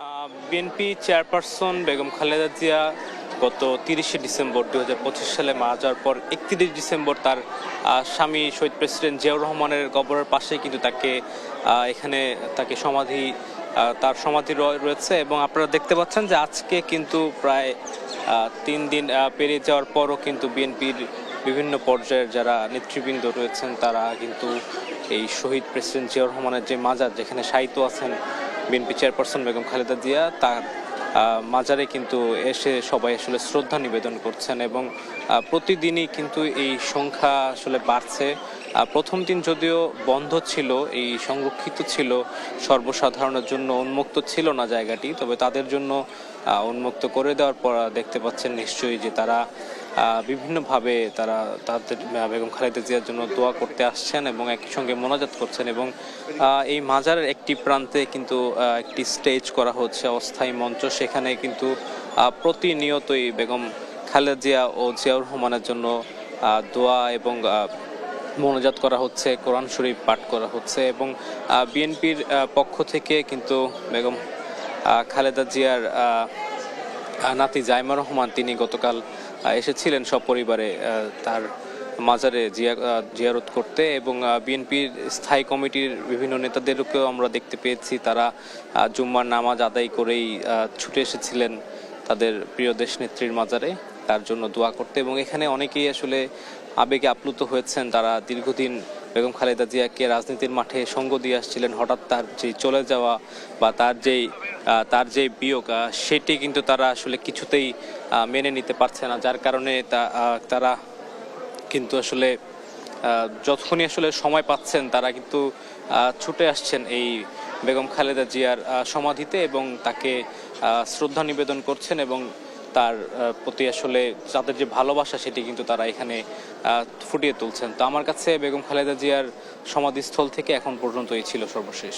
BNP chairperson Begum Khaleda Zia গত 30শে December 2025 সালে মারা যাওয়ার পর 31 ডিসেম্বর তার স্বামী শহীদ প্রেসিডেন্ট জিয়াউর রহমানের কবরের পাশে কিন্তু এখানে তাকে তার সমাধি রয়েছে। এবং আপনারা দেখতে পাচ্ছেন যে আজকে কিন্তু প্রায় 3 দিন পেরিয়ে যাওয়ার পরও কিন্তু বিএনপির বিভিন্ন পর্যায়ের যারা নেতৃবৃন্দ রয়েছেন তারা কিন্তু এই শহীদ প্রেসিডেন্ট জিয়াউর রহমানের যে মাজার যেখানে শায়িত আছেন বিএনপি চেয়ারপারসন বেগম খালেদা জিয়া, তার মাজারে কিন্তু এসে সবাই আসলে শ্রদ্ধা নিবেদন করছেন এবং প্রতিদিনই কিন্তু এই সংখ্যা আসলে বাড়ছে। প্রথম দিন যদিও বন্ধ ছিল, এই সংরক্ষিত ছিল, সর্বসাধারণের জন্য উন্মুক্ত ছিল না জায়গাটি, তবে তাদের জন্য উন্মুক্ত করে দেওয়ার পর দেখতে পাচ্ছেন নিশ্চয়ই যে তারা বিভিন্নভাবে তাদের বেগম খালেদা জিয়ার জন্য দোয়া করতে আসছেন এবং একই সঙ্গে মোনাজাত করছেন। এবং এই মাজারের একটি প্রান্তে কিন্তু একটি স্টেজ করা হচ্ছে, অস্থায়ী মঞ্চ, সেখানে কিন্তু প্রতিনিয়তই বেগম খালেদা জিয়া ও জিয়াউর রহমানের জন্য দোয়া এবং মোনাজাত করা হচ্ছে, কোরআন শরীফ পাঠ করা হচ্ছে। এবং বিএনপির পক্ষ থেকে কিন্তু বেগম খালেদা জিয়ার নাতি জাইমা রহমান তিনি গতকাল এসেছিলেন সপরিবারে তার মাজারে জিয়ারত করতে। এবং বিএনপির স্থায়ী কমিটির বিভিন্ন নেতাদেরকেও আমরা দেখতে পেয়েছি, তারা জুম্মার নামাজ আদায় করেই ছুটে এসেছিলেন তাদের প্রিয় দেশনেত্রীর মাজারে তার জন্য দোয়া করতে। এবং এখানে অনেকেই আসলে আবেগে আপ্লুত হয়েছেন, তারা দীর্ঘদিন বেগম খালেদা জিয়াকে রাজনীতির মাঠে সঙ্গ দিয়ে আসছিলেন, হঠাৎ তার যে চলে যাওয়া বা তার যে বিয়োগ সেটি কিন্তু তারা আসলে কিছুতেই মেনে নিতে পারছে না, যার কারণে তারা কিন্তু আসলে যতক্ষণই আসলে সময় পাচ্ছেন তারা কিন্তু ছুটে আসছেন এই বেগম খালেদা জিয়ার সমাধিতে এবং তাকে শ্রদ্ধা নিবেদন করছেন এবং তার প্রতি আসলে তাদের যে ভালোবাসা সেটি কিন্তু তারা এখানে ফুটিয়ে তুলছেন। তো আমার কাছে বেগম খালেদা জিয়ার সমাধিস্থল থেকে এখন পর্যন্ত এই ছিল সর্বশেষ।